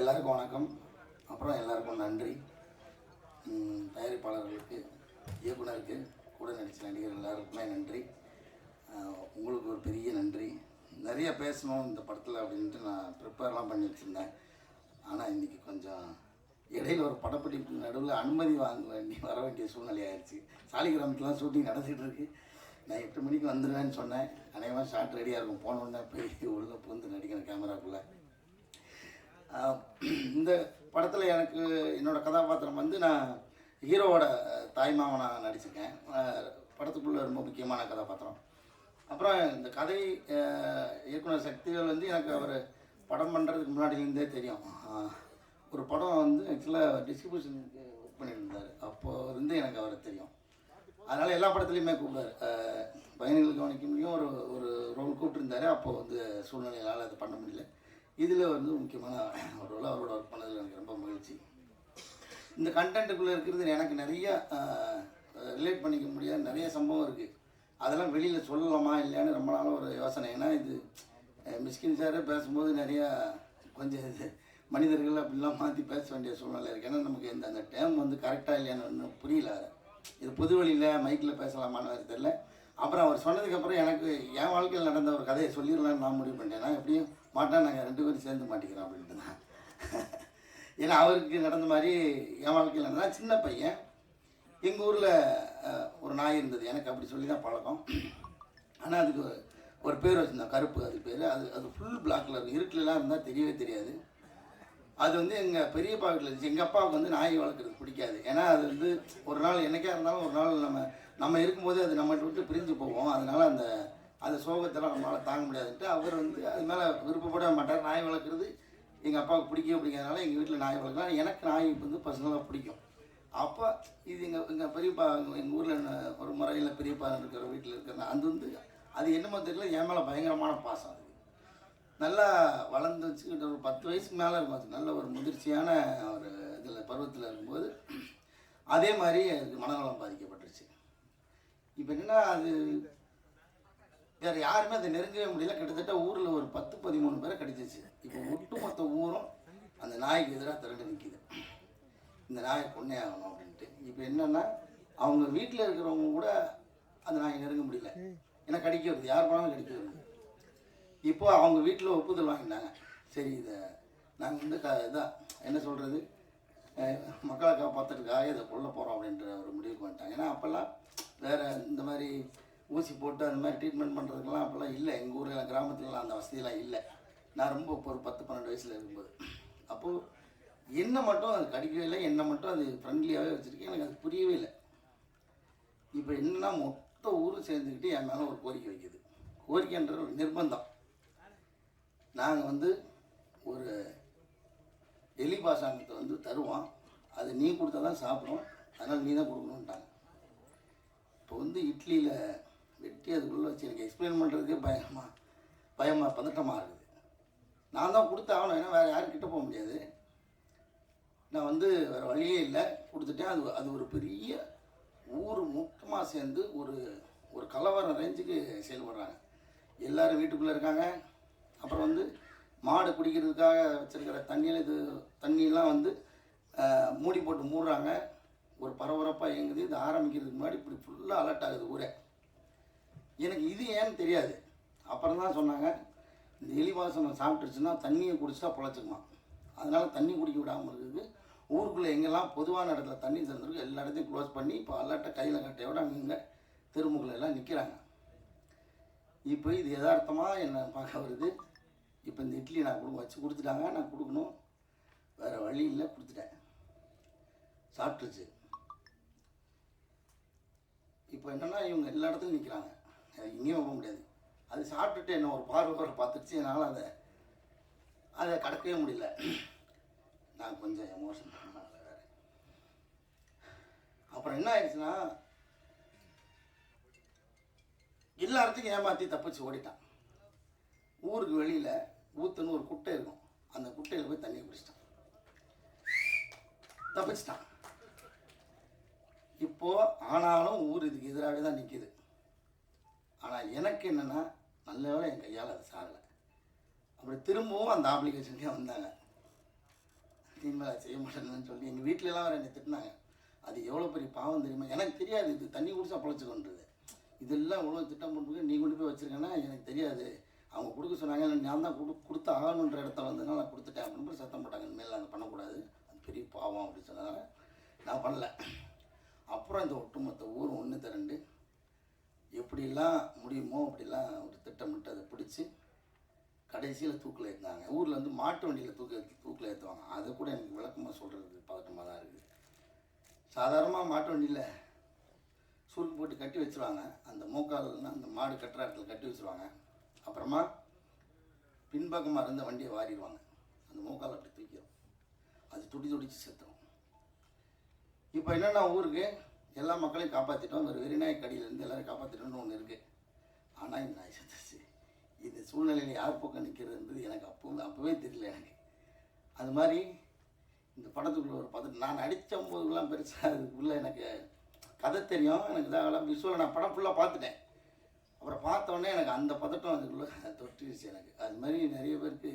எல்லாருக்கும் வணக்கம். அப்புறம் எல்லாருக்கும் நன்றி. தயாரிப்பாளர்களுக்கு, இயக்குனருக்கு, கூட நடித்த நடிகர் எல்லாருக்குமே நன்றி. உங்களுக்கு ஒரு பெரிய நன்றி. நிறைய பேசணும் இந்த படத்தில் அப்படின்ட்டு நான் ப்ரிப்பேர்லாம் பண்ணி வச்சுருந்தேன். ஆனால் இன்றைக்கி கொஞ்சம் இடையில் ஒரு படப்பிடிப்பு நடுவில் அனுமதி வர வேண்டிய சூழ்நிலை ஆயிடுச்சு. சாலிகிராமத்துலாம் ஷூட்டிங் நடந்துகிட்டு இருக்கு. நான் 8 மணிக்கு வந்துடுவேன்னு சொன்னேன். அநேகமாக ஷார்ட் ரெடியாக இருக்கும். போனோடனே போய் உள்ளே புகுந்து நடிக்கிறேன் கேமராக்குள்ளே. இந்த படத்தில் எனக்கு என்னோடய கதாபாத்திரம் வந்து நான் ஹீரோவோட தாய்மாமனாக நடிச்சிருக்கேன். படத்துக்குள்ளே ரொம்ப முக்கியமான கதாபாத்திரம். அப்புறம் இந்த கதை இயக்குனர் சக்திவேல் வந்து எனக்கு அவர் படம் பண்ணுறதுக்கு முன்னாடிலேருந்தே தெரியும். ஒரு படம் வந்து ஆக்சுவலாக டிஸ்ட்ரிபியூஷனுக்கு ஒர்க் பண்ணியிருந்தார். அப்போது இருந்து எனக்கு அவர் தெரியும். அதனால் எல்லா படத்துலையுமே கூப்பிட்டார். பயணிகள் கவனிக்க முடியும் ஒரு ரோல் கூப்பிட்டுருந்தார். அப்போது வந்து சூழ்நிலையால் அது பண்ண முடியல. இதில் வந்து முக்கியமான ஒரு ரோல் அவரோட ஒர்க் பண்ணதில் எனக்கு ரொம்ப மகிழ்ச்சி. இந்த கண்டென்ட்டுக்குள்ளே இருக்கிறது எனக்கு நிறைய ரிலேட் பண்ணிக்க முடியாத நிறைய சம்பவம் இருக்குது. அதெல்லாம் வெளியில் சொல்லலாமா இல்லையான்னு ரொம்ப நாள் ஒரு யோசனை. ஏன்னா இது மிஸ்கின் சாரே பேசும்போது நிறையா கொஞ்சம் இது மனிதர்கள் அப்படிலாம் மாற்றி பேச வேண்டிய சூழ்நிலை இருக்குது. ஏன்னா நமக்கு அந்த டேம் வந்து கரெக்டாக இல்லையான்னு ஒன்றும் புரியல. இது பொது வழியில் மைக்கில் பேசலாமான்னு வேறு தெரியல. அப்புறம் அவர் சொன்னதுக்கப்புறம் எனக்கு என் வாழ்க்கையில் நடந்த ஒரு கதையை சொல்லிடலான்னு நான் முடிவு பண்ணிட்டேன். நான் எப்படியும் மாட்டேன், நாங்கள் 2 பேரும் சேர்ந்து மாட்டிக்கிறோம் அப்படின்ட்டு தான். ஏன்னா அவருக்கு நடந்த மாதிரி என் வாழ்க்கையில் நடந்தால் சின்ன பையன். எங்கள் ஊரில் ஒரு நாய் இருந்தது. எனக்கு அப்படி சொல்லி தான் பழக்கம். ஆனால் அதுக்கு ஒரு பேர் வச்சுருந்தோம், கருப்பு. அது பேர் அது ஃபுல் பிளாக்கில் இருக்கும். இருட்டிலலாம் இருந்தால் தெரியவே தெரியாது. அது வந்து எங்கள் பெரியப்பா வீட்டில் இருந்துச்சு. எங்கள் அப்பாவுக்கு வந்து நாய் வளர்க்குறது பிடிக்காது. ஏன்னா அது வந்து ஒரு நாள் என்றைக்கா இருந்தாலும் ஒரு நாள் நம்ம இருக்கும்போது அது நம்மகிட்ட விட்டு பிரிஞ்சு போவோம். அதனால் அந்த சோகத்தெல்லாம் நம்மளால் தாங்க முடியாதுன்ட்டு அவர் வந்து அது மேலே விருப்பப்பட மாட்டார். நாய் வளர்க்குறது எங்கள் அப்பாவுக்கு பிடிக்கவே பிடிக்காதனால எங்கள் வீட்டில் நாய் வளர்க்கலாம். எனக்கு நாய் வந்து பர்சனலாக பிடிக்கும். அப்போ இது எங்கள் பெரியப்பா எங்கள் ஊரில் ஒரு முறையில் பெரியப்பா இருக்கிற வீட்டில் இருக்கிற அது வந்து அது என்னமோ தெரியல, என் மேலே பயங்கரமான பாசம். அது நல்லா வளர்ந்து வச்சுக்கிட்ட ஒரு 10 வயசுக்கு மேலே இருக்கும். அது நல்ல ஒரு முதிர்ச்சியான ஒரு இதில் பருவத்தில் இருக்கும்போது அதே மாதிரி அதுக்கு மனநலம் பாதிக்கப்பட்டுருச்சு. இப்போ என்னென்னா அது வேறு யாருமே அதை நெருங்கவே முடியல. கிட்டத்தட்ட ஊரில் ஒரு 10-13 பேரை கடிச்சிச்சு. இப்போ ஒட்டுமொத்த ஊரும் அந்த நாய்க்கு எதிராக திரண்டு நிற்கிது. இந்த நாயை கொன்னே ஆகணும் அப்படின்ட்டு. இப்போ என்னென்னா அவங்க வீட்டில் இருக்கிறவங்க கூட அந்த நாயை நெருங்க முடியல. ஏன்னா கடிக்க வருது, யார் போனாலும் கடிக்க வருது. இப்போது அவங்க வீட்டில் ஒப்புதல் வாங்கிட்டாங்க. சரி, இதை நாங்கள் வந்து இதான் என்ன சொல்கிறது, மக்களை காப்பாற்றுறதுக்காக இதை கொல்ல போகிறோம் அப்படின்ற ஒரு முடிவுக்கு வந்துட்டாங்க. ஏன்னா அப்போல்லாம் வேறு இந்த மாதிரி ஊசி போட்டு அந்த மாதிரி ட்ரீட்மெண்ட் பண்ணுறதுக்கெல்லாம் அப்போல்லாம் இல்லை. எங்கள் ஊரில் கிராமத்துலலாம் அந்த வசதியெல்லாம் இல்லை. நான் ரொம்ப ஒரு 10-12 வயசில் இருக்கும்போது. அப்போது என்னை மட்டும் அது கடிக்கவே இல்லை, என்னை மட்டும் அது ஃப்ரெண்ட்லியாகவே வச்சுருக்கேன். எனக்கு அது புரியவே இல்லை. இப்போ என்னென்னா மொத்த ஊரும் சேர்ந்துக்கிட்டு என் மேலே ஒரு கோரிக்கை வைக்கிது. கோரிக்கைன்ற ஒரு நிர்பந்தம். நாங்கள் வந்து ஒரு எலி பாசாங்கத்தை வந்து தருவோம், அது நீ கொடுத்தா தான் சாப்பிடும், அதனால் நீ தான் கொடுக்கணுன்ட்டாங்க. இப்போ வந்து இட்லியில் வெட்டி அதுக்குள்ளே வச்சு எனக்கு எக்ஸ்பிளைன் பண்ணுறதுக்கே பயமாக பதட்டமாக இருக்குது. நான் தான் கொடுத்தாகணும், ஏன்னா வேறு யாரும் கிட்ட போக முடியாது. நான் வந்து வேறு வழியே இல்லை, கொடுத்துட்டேன். அது ஒரு பெரிய ஊர் மொத்தமாக சேர்ந்து ஒரு கலவரம் ரேஞ்சுக்கு செயல்படுறாங்க. எல்லோரும் வீட்டுக்குள்ளே இருக்காங்க. அப்புறம் வந்து மாடு குடிக்கிறதுக்காக வச்சுருக்கிற தண்ணியெல்லாம் வந்து மூடி போட்டு மூடுறாங்க. ஒரு பரபரப்பாக இயங்குது. இது ஆரம்பிக்கிறதுக்கு முன்னாடி இப்படி ஃபுல்லாக அலர்ட் ஆகுது ஊரே. எனக்கு இது ஏன்னு தெரியாது. அப்புறம் தான் சொன்னாங்க, இந்த எலி வாசனை சாப்பிட்டுருச்சுன்னா தண்ணியை குடிச்சா பொழைச்சிக்குமா, அதனால் தண்ணி குடிக்க விடாமல் இருக்குது. ஊருக்குள்ளே எங்கெல்லாம் பொதுவான இடத்துல தண்ணி திறந்துருக்கு எல்லா இடத்தையும் க்ளோஸ் பண்ணி இப்போ அலர்ட்டை கையில் கட்டையோடு அங்கங்கே தெருமுகளை எல்லாம் நிற்கிறாங்க. இப்போ இது யதார்த்தமாக என்னை பார்க்க வருது. இப்போ இந்த இட்லி நான் வச்சு கொடுத்துட்டாங்க, நான் கொடுக்கணும், வேறு வழி இல்லை, கொடுத்துட்டேன். சாப்பிட்டுருச்சு. இப்போ என்னென்னா இவங்க எல்லா இடத்துலையும் நிற்கிறாங்க, இங்கேயும் போக முடியாது. அது சாப்பிட்டுட்டு என்ன ஒரு பார்வை பார்த்துருச்சு. என்னால் அதை கடக்கவே முடியல. நான் கொஞ்சம் எமோஷனல். வேறு அப்புறம் என்ன ஆயிடுச்சுன்னா எல்லா இடத்துக்கும் ஏமாற்றி தப்பிச்சு ஓடிட்டான். ஊருக்கு வெளியில் ஊத்துன்னு ஒரு குட்டை இருக்கும், அந்த குட்டையில் போய் தண்ணியை குடிச்சிட்டான், தப்பிச்சிட்டான். இப்போது ஆனாலும் ஊர் இதுக்கு எதிராகவே தான் நிற்கிது. ஆனால் எனக்கு என்னென்னா நல்ல வேளை என் கையால் அது சாகலை. அப்படி திரும்பவும் அந்த ஆப்ளிகேஷனுக்கே வந்தாங்க. இனிமேல் செய்ய மாட்டேன்னு சொல்லி எங்கள் வீட்டிலலாம் வேறு என்னை திட்டினாங்க. அது எவ்வளோ பெரிய பாவம் தெரியுமா? எனக்கு தெரியாது இது தண்ணி குடிச்சா பொழைச்சிக்கொன்றது. இதெல்லாம் இவ்வளோ திட்டம் போட்டு நீ கொண்டு போய் வச்சுருக்கேன்னா எனக்கு தெரியாது. அவங்க கொடுக்க சொன்னாங்க, நான் தான் கொடுத்து ஆகணுன்ற இடத்துல வந்ததுனால நான் கொடுத்துட்டேன் அப்படின்னு சத்தம் போட்டாங்க. இனிமேல் நாங்கள் பண்ணக்கூடாது, அது பெரிய பாவம் அப்படின்னு சொன்னதால நான் பண்ணல. அப்புறம் இந்த ஒட்டுமொத்த ஊர் ஒன்று திரண்டு எப்படிலாம் முடியுமோ அப்படிலாம் ஒரு திட்டமிட்டு அதை பிடிச்சி கடைசியில் தூக்கில் ஏற்றினாங்க. ஊரில் வந்து மாட்டு வண்டியில் தூக்கில் ஏற்றுவாங்க. அதை கூட எனக்கு விளக்கமாக சொல்கிறது பதட்டமாக தான் இருக்குது. சாதாரணமாக மாட்டு வண்டியில் சுருக்கு போட்டு கட்டி வச்சுருவாங்க. அந்த மூக்கால்னா அந்த மாடு கட்டுற இடத்துல கட்டி வச்சுருவாங்க. அப்புறமா பின்பக்கமாக இருந்த வண்டியை வாரிடுவாங்க. அந்த மூக்கால் அப்படி தூக்கிடும். அது துடிச்சு செத்துரும். இப்போ என்னென்னா ஊருக்கு எல்லா மக்களையும் காப்பாற்றிட்டோம், ஒரு வெறிநாய் கடியிலேருந்து எல்லோரும் காப்பாற்றிட்டோம்னு ஒன்று இருக்குது. ஆனால் இந்த நாய் செத்துச்சு. இந்த சூழ்நிலையில் யார் பக்கம் நிற்கிறதுன்றது எனக்கு அப்போவே தெரியல எனக்கு. அது மாதிரி இந்த படத்துக்குள்ளே ஒரு பதட்டம். நான் நடித்த போதுலாம் பெருசாக அதுக்குள்ளே எனக்கு கதை தெரியும். எனக்கு இதெல்லாம் விஷுவல் நான் படம் ஃபுல்லாக பார்த்துட்டேன். அப்புறம் பார்த்தோன்னே எனக்கு அந்த பதட்டம் அதுக்குள்ளே தொட்டுருச்சு எனக்கு. அது மாதிரி நிறைய பேருக்கு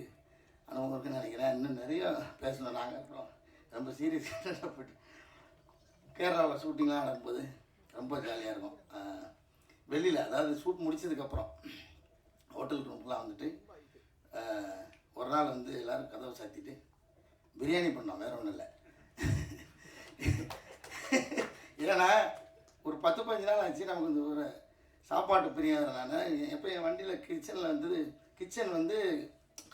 அனுபவம் இருக்குன்னு நினைக்கிறேன். இன்னும் நிறைய பேசணும். நாங்கள் அப்புறம் ரொம்ப சீரியஸாக போய்ட்டு கேரளாவில் ஷூட்டிங்லாம் நடக்கும்போது ரொம்ப ஜாலியாக இருக்கும். வெளியில் அதாவது ஷூட் முடிச்சதுக்கப்புறம் ஹோட்டல் ரூம்லாம் வந்துட்டு ஒரு நாள் வந்து எல்லோரும் கதவை சாத்திட்டு பிரியாணி பண்ணோம். வேறு ஒன்றும் இல்லை. ஏன்னா ஒரு 10-15 நாள் ஆச்சு நமக்கு இந்த ஒரு சாப்பாட்டு பிரியாத. நான் எப்போ என் வண்டியில் கிச்சன் வந்து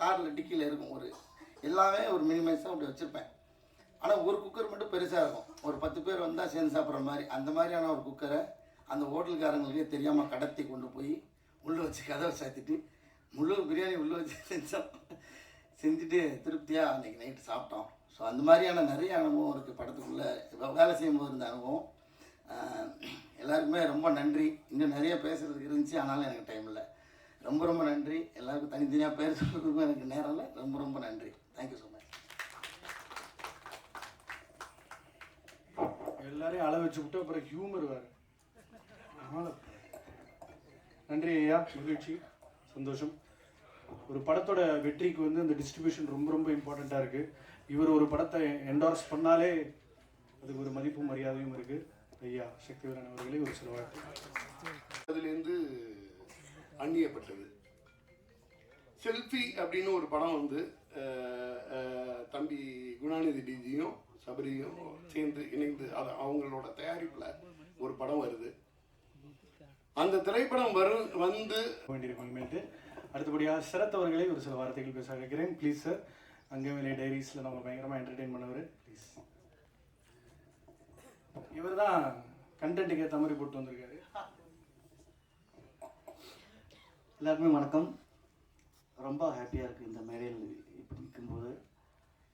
காரில் டிக்கியில் இருக்கும். ஒரு எல்லாமே ஒரு மினிமைஸாக அப்படி வச்சுருப்பேன். ஆனால் ஒரு குக்கர் மட்டும் பெருசாக இருக்கும். ஒரு 10 பேர் வந்தால் சேர்ந்து சாப்பிட்ற மாதிரி அந்த மாதிரியான ஒரு குக்கரை அந்த ஹோட்டலுக்காரங்களுக்கே தெரியாமல் கடத்தி கொண்டு போய் உள்ளே வச்சு கதவை சாத்திட்டு முழு பிரியாணி உள்ளே வச்சு செஞ்சுட்டு திருப்தியாக அன்றைக்கி நைட்டு சாப்பிட்டோம். ஸோ அந்த மாதிரியான நிறைய அனுபவம் இருக்குது படத்துக்குள்ளே வேலை செய்யும்போது இருந்த அனுபவம். எல்லாருக்குமே ரொம்ப நன்றி. இன்னும் நிறைய பேசுகிறதுக்கு இருந்துச்சு, ஆனாலும் எனக்கு டைம் இல்லை. ரொம்ப ரொம்ப நன்றி. எல்லாருக்கும் தனித்தனியாக பேர் சொல்கிறதுக்கும் எனக்கு நேரம் இல்லை. ரொம்ப ரொம்ப நன்றி. Thank you so much. எல்லாரையும் அள வச்சு விட்டு அப்புறம் ஹியூமர் வேறு. நன்றி ஐயா, மகிழ்ச்சி, சந்தோஷம். ஒரு படத்தோட வெற்றிக்கு வந்து இந்த டிஸ்ட்ரிபியூஷன் ரொம்ப ரொம்ப இம்பார்ட்டண்ட்டாக இருக்குது. இவர் ஒரு படத்தை என்டார்ஸ் பண்ணாலே அதுக்கு ஒரு மதிப்பும் மரியாதையும் இருக்குது. ஐயா சக்திவேலன் அவர்களே ஒரு சில வார்த்தை. அதுலேருந்து அந்நியப்பட்டது. செல்ஃபி அப்படின்னு ஒரு படம் வந்து தம்பி குணாநிதி டிஜியும் சபரியும் சேர்ந்து இணைந்து அது அவங்களோட தயாரிப்பில் ஒரு படம் வருது. அந்த திரைப்படம் வந்து வேண்டியிருக்கும். அடுத்தபடியாக சரத் அவர்களே ஒரு சில வார்த்தைகள் பேச அழைக்கிறேன். Please sir. அங்கவேலை டைரிஸில் நம்ம பயங்கரமாக என்டர்டெயின் பண்ணவர். ப்ளீஸ். இவர் தான் கண்டென்ட்டுக்கு ஏற்ற மாதிரி போட்டு வந்திருக்காரு. எல்லாருக்குமே வணக்கம். ரொம்ப ஹாப்பியாக இருக்குது இந்த மேடையில் இப்படி நிற்கும்போது.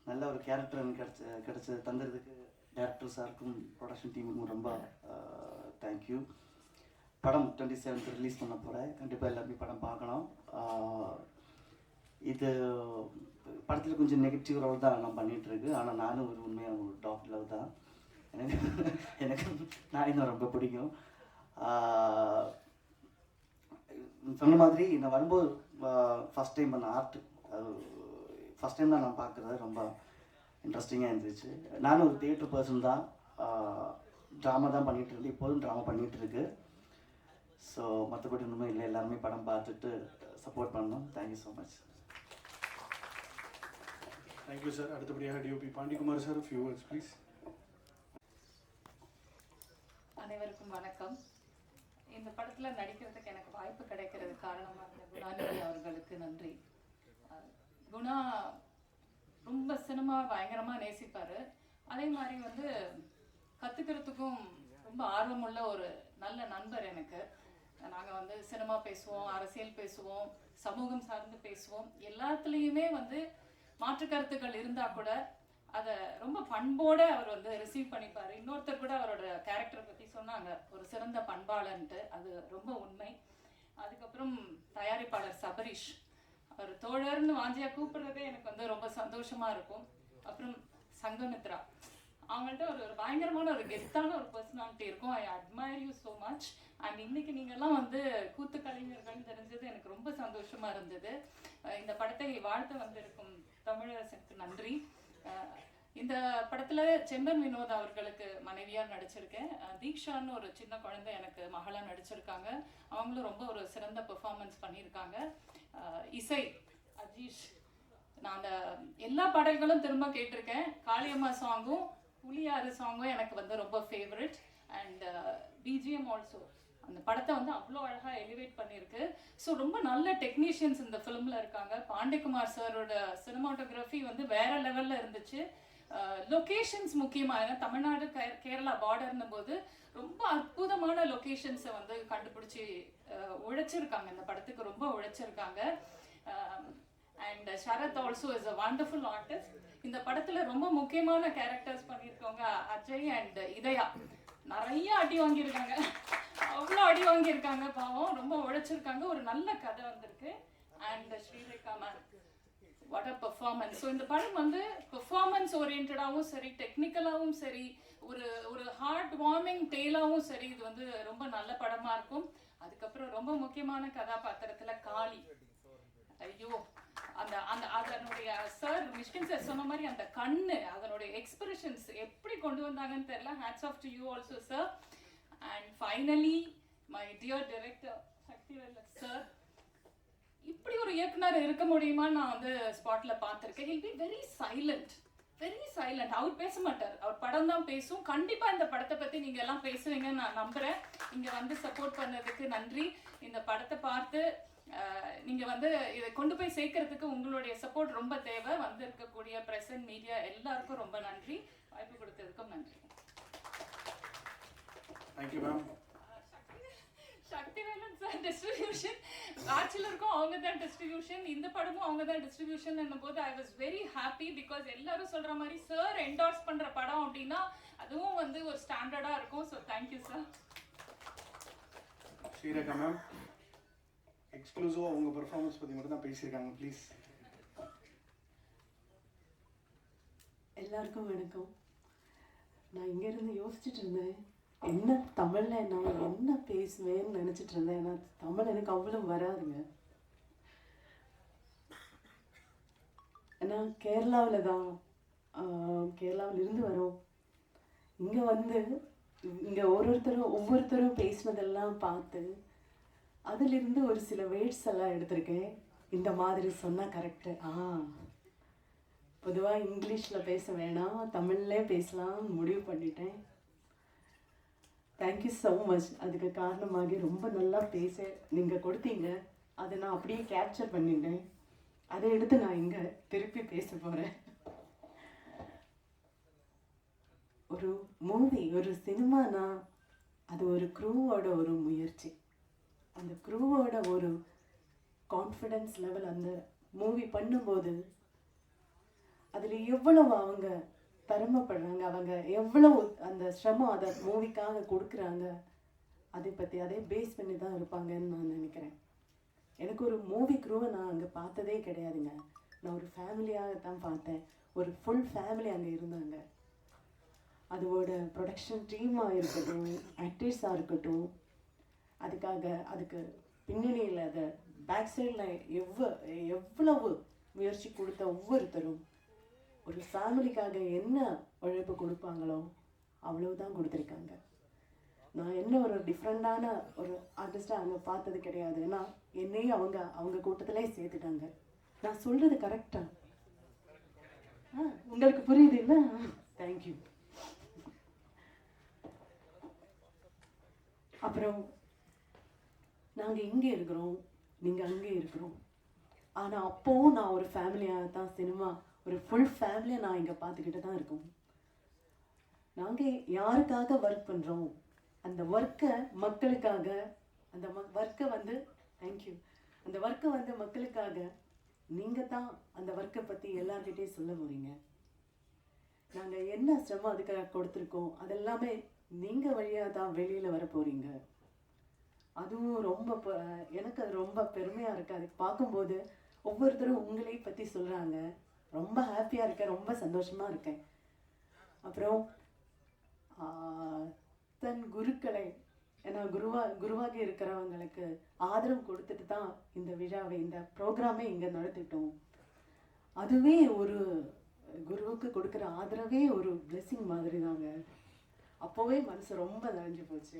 நல்ல ஒரு கேரக்டர் எனக்கு கிடச்ச தந்துறதுக்கு டேரக்டர் சாருக்கும் ப்ரொடக்ஷன் டீமுக்கும் ரொம்ப தேங்க்யூ. படம் 27th ரிலீஸ் பண்ண போகிறேன். கண்டிப்பாக எல்லாருமே படம் பார்க்கணும். இது படத்தில் கொஞ்சம் நெகட்டிவ் ரோல் தான் நான் பண்ணிகிட்ருக்கு. ஆனால் நானும் ஒரு உண்மையான ஒரு டாப் லவ் தான். எனக்கு நான் தான் ரொம்ப பிடிக்கும். சொன்ன மாதிரி நான் வரும்போது ஃபஸ்ட் டைம் பண்ண ஆர்ட், அது ஃபஸ்ட் டைம் தான் நான் பார்க்குறது. ரொம்ப இன்ட்ரெஸ்டிங்காக இருந்துச்சு. நானும் ஒரு தியேட்டர் பர்சன் தான். ட்ராமா தான் பண்ணிகிட்டு இருந்தேன். இப்போதும் ட்ராமா பண்ணிகிட்ருக்கு. ஸோ மற்றபடி ஒன்றுமே இல்லை. எல்லாருமே படம் பார்த்துட்டு சப்போர்ட் பண்ணணும். Thank you so much. Thank you sir. அடுத்தபடியாக DOP Pandikumar sir, few words please. அனைவருக்கும் வணக்கம். இந்த படத்தில் நடிக்கிறதுக்கு எனக்கு வாய்ப்பு கிடைக்கிறது காரணமாக இருந்த குணாநிதி அவர்களுக்கு நன்றி. குணா ரொம்ப சினிமா பயங்கரமாக நேசிப்பார். அதே மாதிரி வந்து கற்றுக்கிறதுக்கும் ரொம்ப ஆர்வமுள்ள ஒரு நல்ல நண்பர் எனக்கு. நாங்கள் வந்து சினிமா பேசுவோம், அரசியல் பேசுவோம், சமூகம் சார்ந்து பேசுவோம். எல்லாத்துலேயுமே வந்து மாற்று கருத்துக்கள் இருந்தால் கூட அதை ரொம்ப பண்போடு அவர் வந்து ரிசீவ் பண்ணிப்பார். இன்னொருத்தர் கூட அவரோட கேரக்டரை பற்றி சொன்னாங்க, ஒரு சிறந்த பண்பாளன்ட்டு. அது ரொம்ப உண்மை. அதுக்கப்புறம் தயாரிப்பாளர் சபரீஷ், அவர் தோழர்னு வாஞ்சியாக கூப்பிடுறதே எனக்கு வந்து ரொம்ப சந்தோஷமாக இருக்கும். அப்புறம் சங்கமித்ரா, அவங்கள்ட்ட ஒரு பயங்கரமான ஒரு கெத்தான ஒரு பர்சனாலிட்டி இருக்கும். I admire you so much. And இன்னைக்கு நீங்கள்லாம் வந்து கூத்து கலைஞர்கள் தெரிஞ்சது எனக்கு ரொம்ப சந்தோஷமாக இருந்தது. இந்த படத்தை வாழ்த்த வந்திருக்கும் தமிழரசுக்கு நன்றி. இந்த படத்துல செம்பன் வினோத் அவர்களுக்கு மனைவியா நடிச்சிருக்கேன். தீக்ஷான்னு ஒரு சின்ன குழந்தை எனக்கு மகளா நடிச்சிருக்காங்க. அவங்களும் ரொம்ப ஒரு சிறந்த பெர்ஃபார்மன்ஸ் பண்ணியிருக்காங்க. இசை அஜீஷ். நான் அந்த எல்லா பாடல்களும் திரும்ப கேட்டிருக்கேன். காளியம்மா சாங்கும் புலியாறு சாங்கும் எனக்கு வந்து ரொம்ப ஃபேவரட். அண்ட் பிஜிஎம் ஆல்சோ அந்த படத்தை வந்து அவ்வளோ அழகாக எலிவேட் பண்ணியிருக்கு. ஸோ ரொம்ப நல்ல டெக்னீஷியன்ஸ் இந்த ஃபிலிமில் இருக்காங்க. பாண்டிக்குமார் சாரோட சினிமாட்டோகிராஃபி வந்து வேற லெவலில் இருந்துச்சு. லொக்கேஷன்ஸ் முக்கியமாக, ஏன்னா தமிழ்நாடு கேரளா பார்டர்னும் போது ரொம்ப அற்புதமான லொக்கேஷன்ஸை வந்து கண்டுபிடிச்சி உழைச்சிருக்காங்க. இந்த படத்துக்கு ரொம்ப உழைச்சிருக்காங்க. And Sharath also is a wonderful artist. இந்த படத்தில் ரொம்ப முக்கியமான கேரக்டர்ஸ் பண்ணியிருக்கவங்க அஜய் அண்ட் இதயா. நிறைய அடி வாங்கியிருக்காங்க, அவ்வளோ அடி வாங்கியிருக்காங்க. பாவம் ரொம்ப உழைச்சிருக்காங்க. ஒரு நல்ல கதை வந்திருக்கு. And Srirekha ma'am, what a performance. So இந்த படம் வந்து பெர்ஃபார்மன்ஸ் ஓரியன்டாகவும் சரி, டெக்னிக்கலாகவும் சரி, ஒரு ஒரு ஹார்ட் வார்மிங் டேலாகவும் சரி, இது வந்து ரொம்ப நல்ல படமாக இருக்கும். அதுக்கப்புறம் ரொம்ப முக்கியமான கதாபாத்திரத்தில் காளி, ஐயோ அந்த அந்த அதனுடைய சார் மிஷ்கின் சார் சொன்ன மாதிரி அந்த கண்ணு, அதனுடைய எக்ஸ்பிரஷன்ஸ் எப்படி கொண்டு வந்தாங்கன்னு தெரியல. Hats off to you also sir. And finally my dear director Sakthivel sir. இப்படி ஒரு இயக்குனர் இருக்க முடியுமான்னு நான் வந்து ஸ்பாட்ல பார்த்துருக்கேன். He'll be very silent, very silent. அவர் பேச மாட்டார், அவர் படம் தான் பேசும். கண்டிப்பா இந்த படத்தை பத்தி நீங்க எல்லாம் பேசுவீங்கன்னு நான் நம்புறேன். இங்க வந்து சப்போர்ட் பண்ணதுக்கு நன்றி. இந்த படத்தை பார்த்து நீங்க வந்து இதை கொண்டு போய் சேர்க்கறதுக்கு உங்களுடைய சப்போர்ட் ரொம்ப தேவை. வந்து இருக்கக்கூடிய பிரஸ் அண்ட் மீடியா எல்லாருக்கும் ரொம்ப நன்றி. வாய்ப்பு கொடுத்ததுக்கும் நன்றி. Thank you ma'am. Sakthivelan sir distribution, பேச்சுலருக்கும் அவங்க தான் டிஸ்ட்ரிபியூஷன், இந்த படமும் அவங்க தான் டிஸ்ட்ரிபியூஷன் என்னும்போது I was very happy. Because எல்லாரும் சொல்ற மாதிரி சார் என்டார்ஸ் பண்ற படம் அப்படின்னா அதுவும் வந்து ஒரு ஸ்டாண்டர்டா இருக்கும். So thank you sir. Srirekha ma'am, எக்ஸ்க்ளூசிவாக உங்கள் பெர்ஃபார்மன்ஸ் பற்றி மட்டும் தான் பேசியிருக்காங்க. ப்ளீஸ். எல்லாருக்கும் வணக்கம். நான் இங்கேருந்து யோசிச்சுட்டு இருந்தேன், என்ன தமிழில் நான் என்ன பேசுவேன்னு நினச்சிட்டு இருந்தேன். ஏன்னா தமிழ் எனக்கு அவ்வளோ வராதுங்க. ஏன்னா கேரளாவில் தான், கேரளாவிலிருந்து வரோம். இங்கே வந்து இங்கே ஒவ்வொருத்தரும் பேசினதெல்லாம் பார்த்து அதிலிருந்து ஒரு சில வேர்ட்ஸ் எல்லாம் எடுத்திருக்கேன். இந்த மாதிரி சொன்னால் கரெக்டு. பொதுவாக இங்கிலீஷில் பேச வேணாம், தமிழ்லே பேசலாம் முடிவு பண்ணிட்டேன். Thank you so much. அதுக்கு காரணமாகி ரொம்ப நல்லா பேச நீங்கள் கொடுத்தீங்க. அதை நான் அப்படியே கேப்சர் பண்ணிட்டேன். அதை எடுத்து நான் இங்கே திருப்பி பேச போகிறேன். ஒரு மூவி, ஒரு சினிமானா அது ஒரு க்ரூவோட ஒரு முயற்சி. அந்த க்ரூவோட ஒரு கான்ஃபிடென்ஸ் லெவல் அந்த மூவி பண்ணும்போது அதில் எவ்வளவு அவங்க பெருமைப்படுறாங்க, அவங்க எவ்வளவு அந்த சிரமம் அதை மூவிக்காக கொடுக்குறாங்க, அதை பற்றி அதே பேஸ் பண்ணி தான் இருப்பாங்கன்னு நான் நினைக்கிறேன். எனக்கு ஒரு மூவி க்ரூவை நான் அங்கே பார்த்ததே கிடையாதுங்க. நான் ஒரு ஃபேமிலியாக தான் பார்த்தேன். ஒரு ஃபுல் ஃபேமிலி அங்கே இருந்தாங்க. அதோட ப்ரொடக்ஷன் டீமாக இருக்கட்டும், ஆக்டர்ஸாக இருக்கட்டும், அதுக்கு பின்னணியில் அதை பேக் சைடில் எவ்வளவு முயற்சி கொடுத்த ஒவ்வொருத்தரும் ஒரு ஃபேமிலிக்காக என்ன உழைப்பு கொடுப்பாங்களோ அவ்வளவுதான் கொடுத்துருக்காங்க. நான் என்ன ஒரு டிஃப்ரெண்டான ஒரு ஆர்டிஸ்டாக அங்கே பார்த்தது கிடையாது. ஏன்னா என்னையும் அவங்க கூட்டத்திலே சேர்த்துட்டாங்க. நான் சொல்கிறது கரெக்டா? உங்களுக்கு புரியுது இல்லை? தேங்க்யூ. அப்புறம் நாங்கள் இங்கே இருக்கிறோம், நீங்கள் அங்கே இருக்கிறோம். ஆனால் அப்போவும் நான் ஒரு ஃபேமிலியாக தான் சினிமா, ஒரு ஃபுல் ஃபேமிலியை நான் இங்கே பார்த்துக்கிட்டு தான் இருக்கோம். நாங்கள் யாருக்காக ஒர்க் பண்ணுறோம், அந்த ஒர்க்கை மக்களுக்காக, அந்த ஒர்க்கை வந்து தேங்க்யூ, அந்த ஒர்க்கை வந்து மக்களுக்காக நீங்கள் தான் அந்த ஒர்க்கை பற்றி எல்லார்கிட்டையும் சொல்ல போகிறீங்க. நாங்கள் என்ன சிரமம் அதுக்காக கொடுத்துருக்கோம் அதெல்லாமே நீங்கள் வழியாக தான் வெளியில் வர போகிறீங்க. அதுவும் ரொம்ப எனக்கு அது ரொம்ப பெருமையாக இருக்குது. அதுக்கு பார்க்கும்போது ஒவ்வொருத்தரும் உங்களை பற்றி சொல்கிறாங்க. ரொம்ப ஹாப்பியாக இருக்கேன், ரொம்ப சந்தோஷமாக இருக்கேன். அப்புறம் தன் குருக்களை, ஏன்னா குருவாக இருக்கிறவங்களுக்கு ஆதரவு கொடுத்துட்டு தான் இந்த விழாவை, இந்த ப்ரோக்ராமே இங்கே நடத்திட்டோம். அதுவே குருவுக்கு கொடுக்குற ஆதரவே ஒரு பிளெஸிங் மாதிரி தாங்க. அப்போவே மனசு ரொம்ப நிறைஞ்சு போச்சு.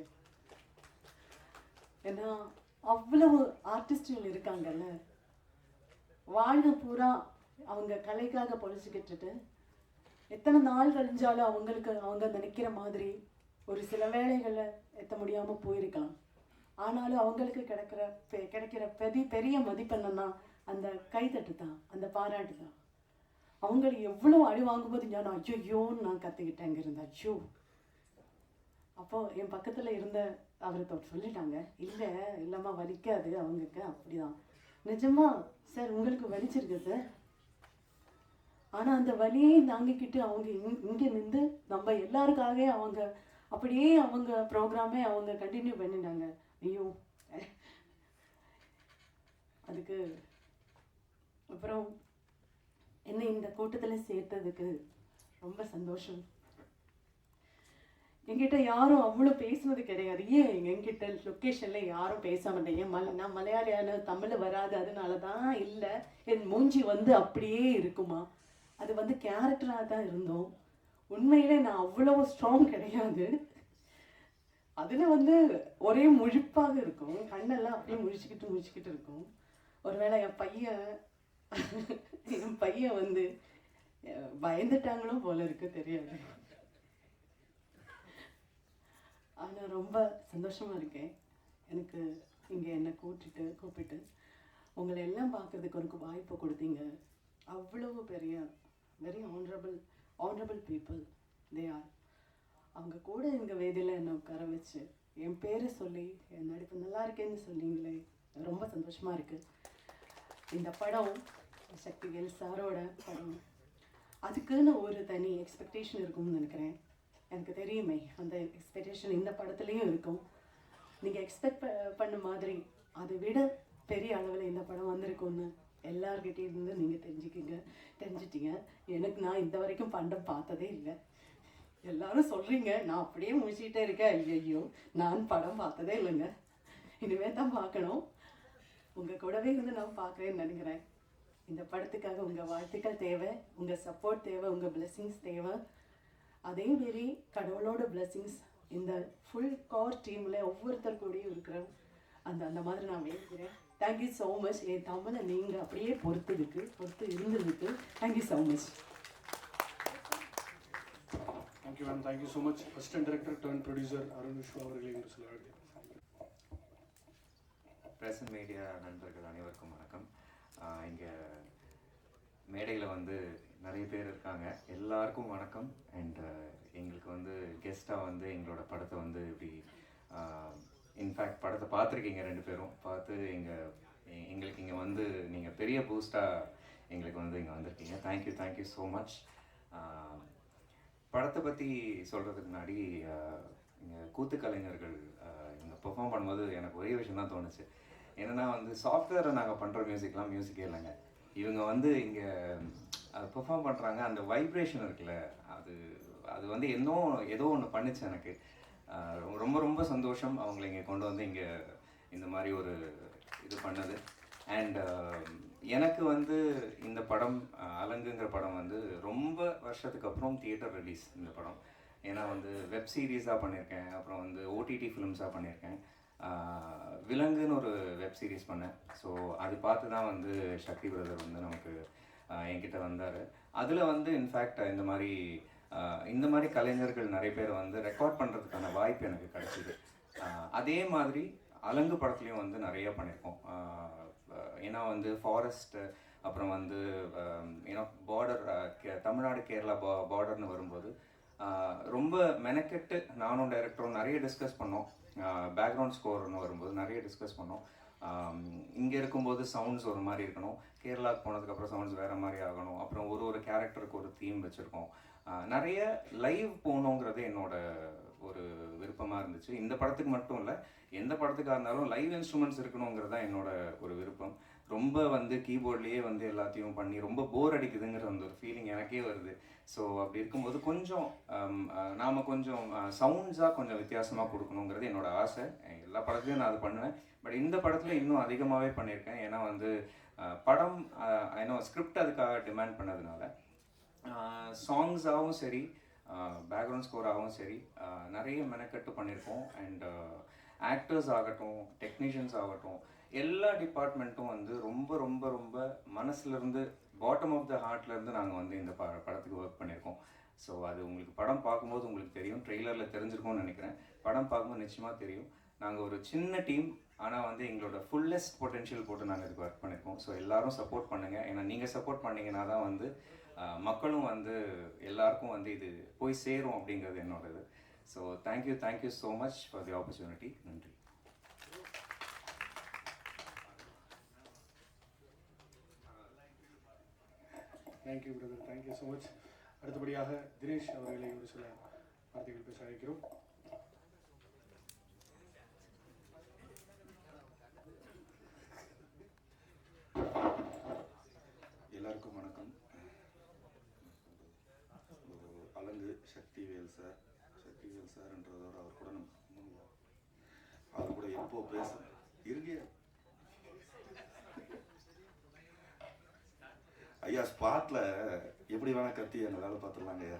ஏன்னா அவ்வளவு ஆர்டிஸ்டுகள் இருக்காங்கல்ல, வாழ்வு பூரா அவங்க கலைக்காக பொழிச்சுக்கிட்டு எத்தனை நாள் கழிஞ்சாலும் அவங்களுக்கு அவங்க நினைக்கிற மாதிரி ஒரு சில வேலைகளை எத்த முடியாமல் போயிருக்கலாம். ஆனாலும் அவங்களுக்கு கிடைக்கிற பெரிய மதிப்பு என்னன்னா அந்த கைத்தட்டு தான், அந்த பாராட்டு தான். அவங்களுக்கு எவ்வளோ அடி வாங்கும்போது நான் ஐயோன்னு நான் கற்றுக்கிட்டேங்க இருந்தேன். ஐயோ, அப்போ என் பக்கத்தில் இருந்த அவர் சொல்லிட்டாங்க, இல்லை இல்லைம்மா வலிக்காது அவங்களுக்கு. அப்படிதான் நிஜமா சார், உங்களுக்கு வலிச்சிருக்கு சார். ஆனால் அந்த வலியை தாங்கிக்கிட்டு அவங்க இங்கே நின்று நம்ம எல்லாருக்காக அவங்க அப்படியே அவங்க ப்ரோக்ராமே அவங்க கண்டினியூ பண்ணிட்டாங்க. ஐயோ, அதுக்கு அப்புறம் என்னை இந்த கூட்டத்தில் சேர்த்ததுக்கு ரொம்ப சந்தோஷம். என்கிட்ட யாரும் அவ்வளோ பேசுனது கிடையாது. ஏன் என்கிட்ட லொக்கேஷனில் யாரும் பேச மாட்டேன். நான் மலையாளியான தமிழ் வராது, அதனால தான். இல்லை, என் மூஞ்சி அப்படியே இருக்குமா, அது கேரக்டராக தான் இருந்தோம். உண்மையிலே நான் அவ்வளோ ஸ்ட்ராங் கிடையாது. அதில் ஒரே முழிப்பாக இருக்கும், கண்ணெல்லாம் அப்படியே முழிச்சுக்கிட்டு இருக்கும். ஒருவேளை என் பையன் பயந்துட்டாங்களோ போல இருக்கு, தெரியாது. ஆனால் ரொம்ப சந்தோஷமாக இருக்கேன். எனக்கு இங்கே என்னை கூப்பிட்டு உங்களை எல்லாம் பார்க்குறதுக்கு ஒரு வாய்ப்பை கொடுத்தீங்க. அவ்வளவு பெரிய very honourable people they are. அவங்க கூட எங்கள் வேதியில் என்னை உட்கார வச்சு என் பேரை சொல்லி என் நடிப்பு நல்லா இருக்கேன்னு சொன்னீங்களே, ரொம்ப சந்தோஷமாக இருக்குது. இந்த படம் சக்திவேல் சாரோட படம், அதுக்குன்னு ஒரு தனி எக்ஸ்பெக்டேஷன் இருக்கும்னு நினைக்கிறேன். எனக்கு தெரியுமே அந்த எக்ஸ்பெக்டேஷன் இந்த படத்துலேயும் இருக்கும். நீங்கள் எக்ஸ்பெக்ட் பண்ண மாதிரி அதை விட பெரிய அளவில் இந்த படம் வந்திருக்கும்னு எல்லார்கிட்டே இருந்து நீங்கள் தெரிஞ்சிட்டீங்க. நான் இந்த வரைக்கும் படம் பார்த்ததே இல்லை. எல்லாரும் சொல்கிறீங்க, நான் அப்படியே முடிச்சுக்கிட்டே இருக்கேன். ஐயோ, நான் படம் பார்த்ததே இல்லைங்க, இனிமேல் தான் பார்க்கணும். உங்கள் கூடவே இருந்து நான் பார்க்குறேன்னு நினைக்கிறேன். இந்த படத்துக்காக உங்கள் வாழ்த்துக்கள் தேவை, உங்கள் சப்போர்ட் தேவை, உங்கள் பிளெஸிங்ஸ் தேவை. அதே மாரி கடவுளோட பிளெஸிங்ஸ் இந்த ஃபுல் கார் டீமில் ஒவ்வொருத்தர் கூடயும் இருக்கிற அந்த மாதிரி நான் வேண்டுகிறேன். Thank you so much. என் தமிழை நீங்கள் அப்படியே பொறுத்து இருந்ததுக்கு thank you so much. Thank you ma'am, thank you so much. Assistant director turn producer Arun Viswa அவர்களை என்று சொல்லுவார்கள். பிரஸ் மீடியா நண்பர்கள் அனைவருக்கும் வணக்கம். இங்கே மேடையில் நிறைய பேர் இருக்காங்க, எல்லாருக்கும் வணக்கம். அண்ட் எங்களுக்கு கெஸ்ட்டாக எங்களோட படத்தை இப்படி இன்ஃபேக்ட் படத்தை பார்த்துருக்கீங்க, 2 பேரும் பார்த்து எங்களுக்கு இங்கே நீங்கள் பெரிய பூஸ்டாக எங்களுக்கு இங்கே வந்திருக்கீங்க. Thank you so much. படத்தை பற்றி சொல்கிறதுக்கு முன்னாடி இங்கே கூத்து கலைஞர்கள் இங்கே பெர்ஃபார்ம் பண்ணும்போது எனக்கு ஒரே விஷயம் தான் தோணுச்சு. என்னென்னா சாஃப்ட்வேரை நாங்கள் பண்ணுற மியூசிக்கே இல்லைங்க. இவங்க இங்கே பெர்ஃபார்ம் பண்ணுறாங்க, அந்த வைப்ரேஷன் இருக்குல்ல, அது ஏதோ ஒன்று பண்ணுச்சு எனக்கு. ரொம்ப சந்தோஷம் அவங்களை இங்கே கொண்டு இங்கே இந்த மாதிரி ஒரு இது பண்ணது. அண்ட் எனக்கு இந்த படம் அலங்குங்கிற படம் ரொம்ப வருஷத்துக்கு அப்புறம் தியேட்டர் ரிலீஸ் இந்த படம். ஏன்னா வெப் சீரிஸாக பண்ணியிருக்கேன், அப்புறம் ஓடிடி ஃபிலிம்ஸாக பண்ணியிருக்கேன். விலங்குன்னு ஒரு வெப் சீரிஸ் பண்ணேன். ஸோ அது பார்த்து தான் சக்தி பிரதர் நமக்கு என்கிட்ட வந்தார். அதில் இன்ஃபேக்ட் இந்த மாதிரி கலைஞர்கள் நிறைய பேர் ரெக்கார்ட் பண்ணுறதுக்கான வாய்ப்பு எனக்கு கிடச்சிது. அதே மாதிரி அலங்கு படத்துலேயும் நிறைய பண்ணியிருக்கோம். ஏன்னா ஃபாரஸ்ட்டு, அப்புறம் ஏன்னா பார்டர், தமிழ்நாடு கேரளா பார்டர்னு வரும்போது ரொம்ப மெனக்கெட்டு நானும் டைரக்டரும் நிறைய டிஸ்கஸ் பண்ணோம். பேக்ரவுண்ட் ஸ்கோர்னு வரும்போது நிறைய டிஸ்கஸ் பண்ணோம். இங்கே இருக்கும்போது சவுண்ட்ஸ் ஒரு மாதிரி இருக்கணும், கேரளாவுக்கு போனதுக்கப்புறம் சவுண்ட்ஸ் வேறு மாதிரி ஆகணும், அப்புறம் ஒரு கேரக்டருக்கு ஒரு தீம் வச்சுருக்கோம். நிறைய லைவ் போகணுங்கிறது என்னோட ஒரு விருப்பமாக இருந்துச்சு. இந்த படத்துக்கு மட்டும் இல்லை, எந்த படத்துக்காக இருந்தாலும் லைவ் இன்ஸ்ட்ருமெண்ட்ஸ் இருக்கணுங்கிறது தான் என்னோட ஒரு விருப்பம். ரொம்ப கீபோர்ட்லேயே எல்லாத்தையும் பண்ணி ரொம்ப போர் அடிக்குதுங்கிற ஒரு ஃபீலிங் எனக்கே வருது. ஸோ அப்படி இருக்கும்போது கொஞ்சம் நாம் கொஞ்சம் சவுண்ட்ஸாக கொஞ்சம் வித்தியாசமாக கொடுக்கணுங்கிறது என்னோட ஆசை. எல்லா படத்துலையும் நான் அது பண்ணுவேன், பட் இந்த படத்தில் இன்னும் அதிகமாகவே பண்ணியிருக்கேன். ஏன்னா படம் ஏன்னா ஸ்கிரிப்ட் அதுக்காக டிமாண்ட் பண்ணதுனால சாங்ஸாகவும் சரி, பேக்ரவுண்ட் ஸ்கோராகவும் சரி, நிறைய மெனக்கட்டு பண்ணியிருக்கோம். அண்ட் ஆக்டர்ஸ் ஆகட்டும், டெக்னீஷியன்ஸ் ஆகட்டும், எல்லா டிபார்ட்மெண்ட்டும் வந்து ரொம்ப ரொம்ப ரொம்ப மனசுலேருந்து, பாட்டம் ஆஃப் த ஹார்ட்லேருந்து நாங்கள் வந்து இந்த படத்துக்கு ஒர்க் பண்ணியிருக்கோம். ஸோ அது உங்களுக்கு படம் பார்க்கும்போது உங்களுக்கு தெரியும், ட்ரெய்லரில் தெரிஞ்சிருக்கும்னு நினைக்கிறேன். படம் பார்க்கும்போது நிச்சயமாக தெரியும். நாங்கள் ஒரு சின்ன டீம், ஆனால் வந்து எங்களோட ஃபுல்லஸ்ட் பொட்டென்ஷியல் போட்டு நாங்கள் இதுக்கு ஒர்க் பண்ணியிருக்கோம். ஸோ எல்லோரும் சப்போர்ட் பண்ணுங்கள். ஏன்னா நீங்கள் சப்போர்ட் பண்ணிங்கன்னா தான் வந்து மக்களும் வந்து எல்லாருக்கும் வந்து இது போய் சேரும் அப்படிங்கிறது என்னோட இது. So thank you so much for the opportunity. நன்றி. Thank you brother, thank you so much. அடுத்தபடியாக தினேஷ் அவர்களை ஒரு சில வார்த்தைகள் பேச அழைக்கிறோம். எல்லாருக்கும் வணக்கம். அலங்கு சக்திவேல் சார்ன்றதோட அவர் கூட அவர் கூட எப்போ பேச இருங்க ஐயா, ஸ்பாட்ல எப்படி வேணா கத்தி என்ன வேலை பார்த்துடலாங்க ஐயா.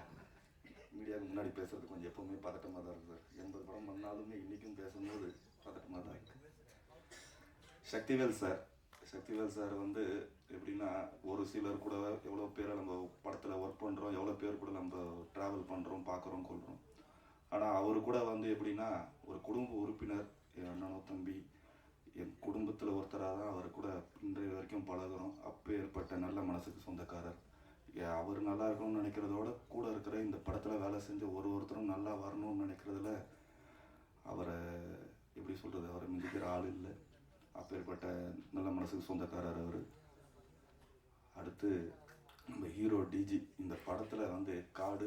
மீடியாவுக்கு முன்னாடி பேசுறது கொஞ்சம் எப்பவுமே பதட்டமாக தான் இருக்குது சார். 80 படம் பண்ணாலுமே இன்னைக்கும் பேசும்போது பதட்டமாக தான் இருக்கு. சக்திவேல் சார் வந்து எப்படின்னா, ஒரு சிலர் கூட எவ்வளோ பேரை நம்ம படத்தில் ஒர்க் பண்ணுறோம், எவ்வளோ பேர் கூட நம்ம ட்ராவல் பண்ணுறோம், பார்க்குறோம், கொள்கிறோம். ஆனால் அவர் கூட வந்து எப்படின்னா, ஒரு குடும்ப உறுப்பினர், என் அண்ணனோ தம்பி, என் குடும்பத்தில் ஒருத்தராக தான் அவர் கூட இன்றைய வரைக்கும் பழகுறோம். அப்பேற்பட்ட நல்ல மனசுக்கு சொந்தக்காரர். அவர் நல்லா இருக்கணும்னு நினைக்கிறதோட கூட இருக்கிற இந்த படத்தில் வேலை செஞ்ச ஒருத்தரும் நல்லா வரணும்னு நினைக்கிறதுல அவரை எப்படி சொல்கிறது, அவரை மிதிக்கிற ஆள் இல்லை. அப்பேற்பட்ட நல்ல மனசுக்கு சொந்தக்காரர் அவர். அடுத்து நம்ம ஹீரோ டிஜி. இந்த படத்தில் வந்து காடு,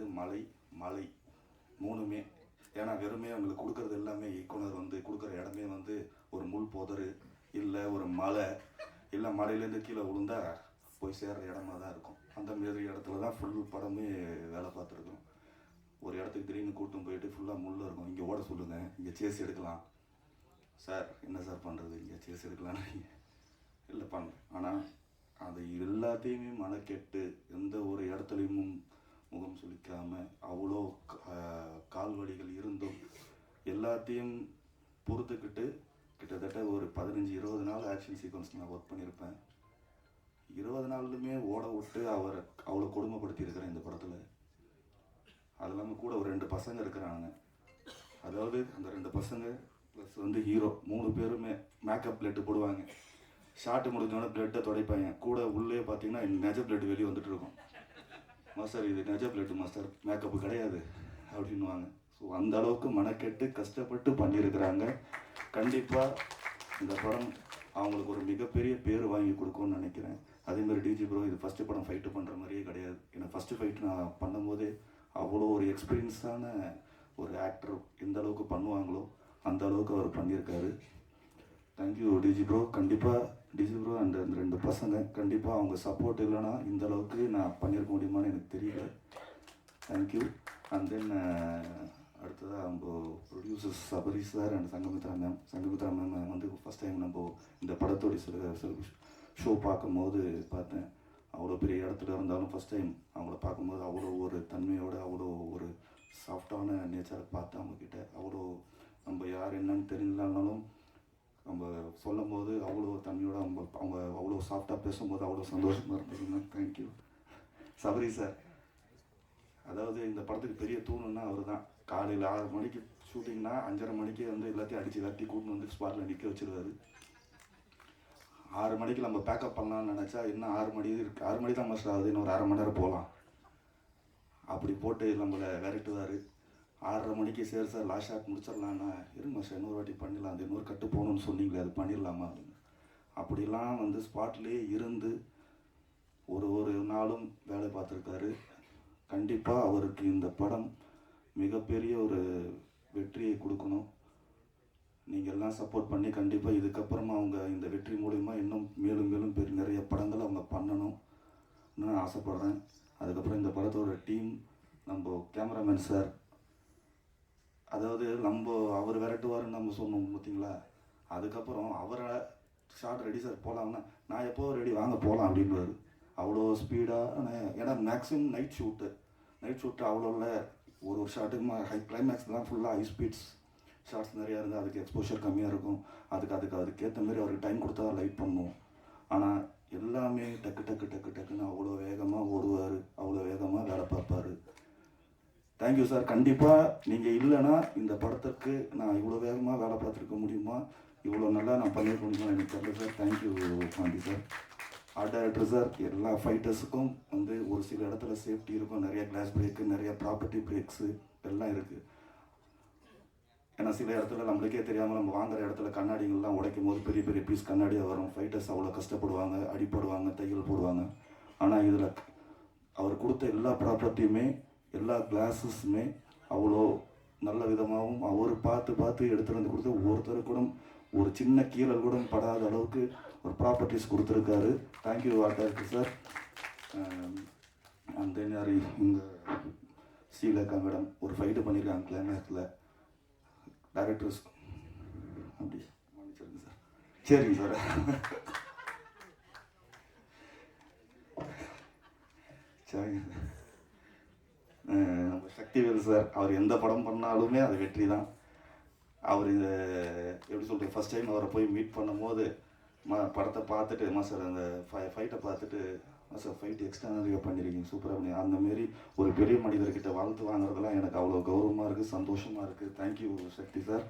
மலை மூணுமே, ஏன்னா வெறுமே அவங்களுக்கு கொடுக்குறது எல்லாமே இயக்குனர் வந்து கொடுக்குற இடமே வந்து ஒரு முள் புதரு இல்லை ஒரு மலை இல்லை மலையிலேருந்து கீழே விழுந்தா போய் சேர்கிற இடமா தான் இருக்கும். அந்த மாரி இடத்துல தான் ஃபுல் படமே வேலை பார்த்துருக்கோம். ஒரு இடத்துக்கு திடீர்னு கூட்டம் போயிட்டு ஃபுல்லாக முள் இருக்கும். இங்கே ஓட சொல்லுங்கள், இங்கே சேஸ் எடுக்கலாம் சார். என்ன சார் பண்ணுறது, இங்கே சேஸ் எடுக்கலான்னு இல்லை பண்ணேன். ஆனால் அது எல்லாத்தையுமே மனக்கெட்டு எந்த ஒரு இடத்துலையும் முகம் சுளிக்காமல் அவ்வளோ கால் வலிகள் இருந்தும் எல்லாத்தையும் பொறுத்துக்கிட்டு கிட்டத்தட்ட ஒரு 15-20 நாள் ஆக்ஷன் சீக்வன்ஸ் நான் ஒர்க் பண்ணியிருப்பேன். 20 நாள்லுமே ஓட விட்டு அவரை அவ்வளோ கொடுமைப்படுத்தியிருக்கிறேன் இந்த படத்தில். அது இல்லாமல் கூட ஒரு 2 பசங்க இருக்கிறாங்க. அதாவது அந்த 2 பசங்க ப்ளஸ் வந்து ஹீரோ 3 பேருமே மேக்கப் பிளட்டு போடுவாங்க. ஷார்ட்டு முடிஞ்சோடனே பிளட்டை துடைப்பாங்க. கூட உள்ளே பார்த்தீங்கன்னா நெஜ பிளட் வெளியே வந்துட்டு இருக்கும். மாஸ்டர் இது நெஜ பிளட்டு மாஸ்டர், மேக்கப்பு கிடையாது அப்படின்வாங்க. ஸோ அந்த அளவுக்கு மனக்கெட்டு கஷ்டப்பட்டு பண்ணியிருக்கிறாங்க. கண்டிப்பாக இந்த படம் அவங்களுக்கு ஒரு மிகப்பெரிய பேர் வாங்கி கொடுக்கும்னு நினைக்கிறேன். அதேமாதிரி டிஜி ப்ரோ இது ஃபஸ்ட்டு படம் ஃபைட்டு பண்ணுற மாதிரியே கிடையாது. ஏன்னா ஃபஸ்ட்டு ஃபைட் நான் பண்ணும்போதே அவ்வளோ ஒரு எக்ஸ்பீரியன்ஸான ஒரு ஆக்டர் எந்த அளவுக்கு பண்ணுவாங்களோ அந்த அளவுக்கு அவர் பண்ணியிருக்காரு. தேங்க்யூ டிஜி ப்ரோ. கண்டிப்பாக டிஜி ப்ரோ அண்ட் அந்த 2 பசங்க கண்டிப்பாக அவங்க சப்போர்ட் இல்லைன்னா இந்த அளவுக்கு நான் பண்ணியிருக்க முடியுமான்னு எனக்கு தெரியல. தேங்க்யூ. அண்ட் தென் அடுத்ததாக நம்ம producers Sabari sir and Sanghamitra ma'am வந்து ஃபஸ்ட் டைம் நம்ம இந்த படத்தோடைய சில ஷோ பார்க்கும்போது பார்த்தேன். அவ்வளோ பெரிய இடத்துல இருந்தாலும் ஃபஸ்ட் டைம் அவங்கள பார்க்கும்போது அவ்வளோ ஒரு தன்மையோடு அவ்வளோ ஒரு சாஃப்டான நேச்சரை பார்த்து அவங்கக்கிட்ட அவ்வளோ நம்ம யார் என்னன்னு தெரியலனாலும் நம்ம சொல்லும் போது அவ்வளோ தன்மையோடு அவங்க அவ்வளோ சாஃப்டாக பேசும்போது அவ்வளோ சந்தோஷமாக இருந்ததுங்க. தேங்க்யூ. சபரி சார், அதாவது இந்த படத்துக்கு பெரிய தூணுன்னா அவர் தான். காலையில் 6 மணிக்கு ஷூட்டிங்னா 5:30 மணிக்கே வந்து எல்லாத்தையும் அடித்து வெட்டி கூட்டின்னு வந்து ஸ்பாட்டில் நிற்க வச்சுருவாரு. 6 மணிக்கு நம்ம பேக்கப் பண்ணலான்னு நினச்சா இன்னும் 6 மணி இருக்குது, 6 மணி தான் மாஸ்டர் ஆகுது, இன்னும் ஒரு 1/2 மணி நேரம் போகலாம் அப்படி போட்டு நம்மளை விரட்டுவார். 6:30 மணிக்கு சரி சார் லாஸ்ட் ஷாட் முடிச்சிடலான்னா, இருங்க மாஸ்டர் இன்னொரு வாட்டி பண்ணிடலாம், அந்த இன்னொரு கட்டு போகணுன்னு சொன்னீங்களே அது பண்ணிடலாமா அப்படின்னு. அப்படிலாம் வந்து ஸ்பாட்லேயே இருந்து ஒரு நாளும் வேலை பார்த்துருக்காரு. கண்டிப்பாக அவருக்கு இந்த படம் மிகப்பெரிய ஒரு வெற்றியை கொடுக்கணும். நீங்கள் எல்லாம் சப்போர்ட் பண்ணி கண்டிப்பாக இதுக்கப்புறமா அவங்க இந்த வெற்றி மூலிமா இன்னும் மேலும் மேலும் நிறைய படங்கள் அவங்க பண்ணணும்னு நான் ஆசைப்பட்றேன். அதுக்கப்புறம் இந்த படத்தோட டீம், நம்ம கேமராமேன் சார், அதாவது அவர் விரட்டுவாருன்னு நம்ம சொன்னோம் பார்த்தீங்களா, அதுக்கப்புறம் அவரை ஷார்ட் ரெடி சார் போகலாம்னா நான் எப்போ ரெடி வாங்க போகலாம் அப்படின்வாரு. அவ்வளோ ஸ்பீடான, ஏன்னா மேக்ஸிமம் நைட் ஷூட்டு அவ்வளோ இல்லை. ஒரு ஷாட்டுக்கு ஹை கிளைமேக்ஸ்லாம் ஃபுல்லாக ஹை ஸ்பீட்ஸ் ஷார்ட்ஸ் நிறையா இருந்தால் அதுக்கு எக்ஸ்போஷர் கம்மியாக இருக்கும். அதுக்கேற்ற மாதிரி அவருக்கு டைம் கொடுத்தா லைட் பண்ணுவோம். ஆனால் எல்லாமே டக்குன்னு அவ்வளோ வேகமாக ஓடுவார், அவ்வளோ வேகமாக வேலை பார்ப்பார். Thank you sir. கண்டிப்பாக நீங்கள் இல்லைன்னா இந்த படத்துக்கு நான் இவ்வளோ வேகமாக வேலை பார்த்துருக்க முடியுமா, இவ்வளோ நல்லா நான் பண்ணியிருக்க முடியுமா எனக்கு தெரியல sir. Thank you Pandi sir. Art director sir. எல்லா ஃபைட்டர்ஸுக்கும் வந்து ஒரு சில இடத்துல சேஃப்டி இருக்கும், நிறைய கிளாஸ் பிரேக்கு, நிறைய ப்ராப்பர்ட்டி பிரேக்ஸு எல்லாம் இருக்குது. ஏன்னா சில இடத்துல நம்மளுக்கே தெரியாமல் நம்ம வாங்குற இடத்துல கண்ணாடிகள்லாம் உடைக்கும் போது பெரிய பெரிய பீஸ் கண்ணாடியாக வரும். ஃபைட்டர்ஸ் அவ்வளோ கஷ்டப்படுவாங்க, அடிப்படுவாங்க, தையல் போடுவாங்க. ஆனால் இதில் அவர் கொடுத்த எல்லா ப்ராப்பர்ட்டியுமே, எல்லா கிளாஸஸுமே அவ்வளோ நல்ல விதமாகவும் அவர் பார்த்து எடுத்துகிட்டு வந்து கொடுத்து ஒருத்தர் கூட ஒரு சின்ன கீழல் கூட படாத அளவுக்கு ஒரு ப்ராப்பர்ட்டிஸ் கொடுத்துருக்காரு. Thank you art director sir. அந்த யார் இந்த ஸ்ரீலேகா மேடம் ஒரு ஃபைட்டு பண்ணியிருக்காங்க கிளைமேக்ஸில். டைரக்டர்ஸ் அப்படி மன்னிச்சிருங்க சார். சரிங்க சார். சரிங்க சார். நம்ம சக்திவேல் சார், அவர் எந்த படம் பண்ணாலுமே அது வெற்றி தான். அவர் இந்த எப்படி சொல்கிறது, ஃபஸ்ட் டைம் அவரை போய் மீட் பண்ணும்போது படத்தை பார்த்துட்டு சார் அந்த ஃபைட்டை பார்த்துட்டு சார் ஃபைட் எக்ஸ்ட்ரானரியாக பண்ணியிருக்கீங்க, சூப்பராக பண்ணி அந்தமாரி ஒரு பெரிய மனிதர்கிட்ட வாழ்த்து வாங்குறதெல்லாம் எனக்கு அவ்வளோ கௌரவமாக இருக்குது, சந்தோஷமாக இருக்குது. Thank you Sakthi sir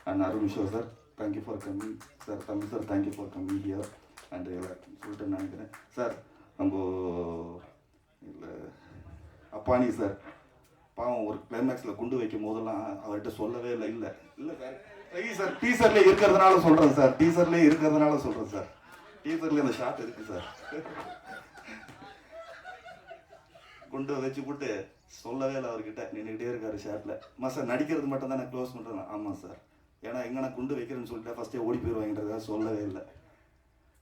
and Arun Viswa sir. Thank you for coming sir. தம்பி sir thank you for coming here and சொல்லிட்டு நினைக்கிறேன் சார். நம்ம இல்லை அப்பானி சார் பாவம் ஒரு கிளைமேக்ஸில் குண்டு வைக்கும் போதெல்லாம் அவர்கிட்ட சொல்லவே இல்லை சார். டீசர்லேயே இருக்கிறதுனால சொல்கிறேன் சார். டீசர்லேயே சொல்கிறேன் சார். டீசர்லேயே அந்த ஷாட் இருக்குது சார். குண்டு வச்சு போட்டு சொல்லவே இல்லை அவர்கிட்ட, நின்றுக்கிட்டே இருக்காரு ஷாட்டில். சார் நடிக்கிறது மட்டும் தான் நான் க்ளோஸ் பண்ணுறேன். ஆமாம் சார், ஏன்னா எங்கே நான் குண்டு வைக்கிறேன்னு சொல்லிட்டு ஃபஸ்ட்டே ஓடி போயிடுவாங்கன்றதா சொல்லவே இல்லை.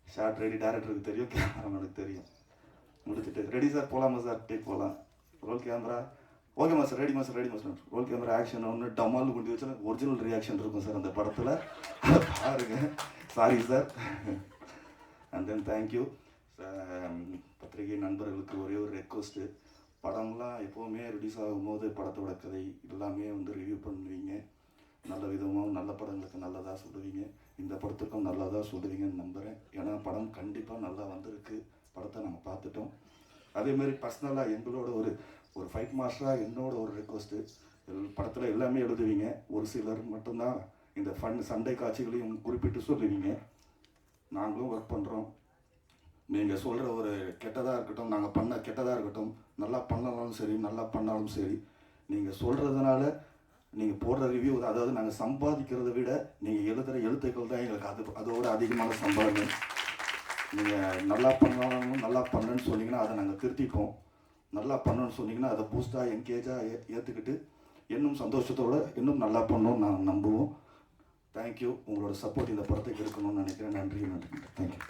ஷார்ட் ரெடி, டேரக்டருக்கு தெரியும், கேமராமேனுக்கு தெரியும். முடிச்சுட்டு ரெடி சார் போகலாமா சார், டேக் போகலாம், ரோல் கேமரா ஓகேம்மா சார், ரெடிமா சார், ரோல் கேமரா ஆக்ஷன் ஒன்று டமால் குண்டி வச்சா ஒரிஜினல் ரியாக்ஷன் இருக்கும் சார் அந்த படத்தில், பாருங்க. Sorry sir. And then thank you. பத்திரிகை நண்பர்களுக்கு ஒரே ஒரு ரெக்வஸ்ட்டு, படம்லாம் எப்போவுமே ரிலீஸ் ஆகும்போது படத்தோட கதை எல்லாமே வந்து ரிவ்யூ பண்ணுவீங்க, நல்ல விதமாகவும் நல்ல படங்களுக்கு நல்லதாக சொல்லுவீங்க, இந்த படத்துக்கும் நல்லதாக சொல்லுவீங்கன்னு நம்புகிறேன். ஏன்னா படம் கண்டிப்பாக நல்லா வந்திருக்கு, படத்தை நாங்கள் பார்த்துட்டோம். அதேமாரி பர்சனலாக எங்களோட ஒரு ஃபைட் மாஸ்டராக என்னோட ஒரு ரெக்வஸ்ட்டு, படத்தில் எல்லாமே எழுதுவீங்க, ஒரு சிலர் மட்டும்தான் இந்த சண்டை காட்சிகளையும் குறிப்பிட்டு சொல்லுவீங்க. நாங்களும் ஒர்க் பண்ணுறோம், நீங்கள் சொல்கிற ஒரு கெட்டதாக இருக்கட்டும், நாங்கள் பண்ண கெட்டதாக இருக்கட்டும், நல்லா பண்ணாலும் சரி நல்லா பண்ணாலும் சரி, நீங்கள் சொல்கிறதுனால நீங்கள் போடுற ரிவ்யூ, அதாவது நாங்கள் சம்பாதிக்கிறத விட நீங்கள் எழுதுகிற எழுத்துக்கள் தான் எங்களுக்கு அதோட அதிகமான சம்பாதிக்கும். நீங்கள் நல்லா பண்ணாலும் நல்லா பண்ணணுன்னு சொன்னீங்கன்னா அதை நாங்கள் திருத்திப்போம், நல்லா பண்ணணும்னு சொன்னீங்கன்னா அதை பூஸ்டாக என்கேஜாக ஏற்றுக்கிட்டு இன்னும் சந்தோஷத்தோடு இன்னும் நல்லா பண்ணணும்னு நாங்கள் நம்புவோம். தேங்க்யூ. உங்களோட சப்போர்ட் இந்த படத்துக்கு இருக்கணும்னு நினைக்கிறேன். நன்றி. தேங்க்யூ.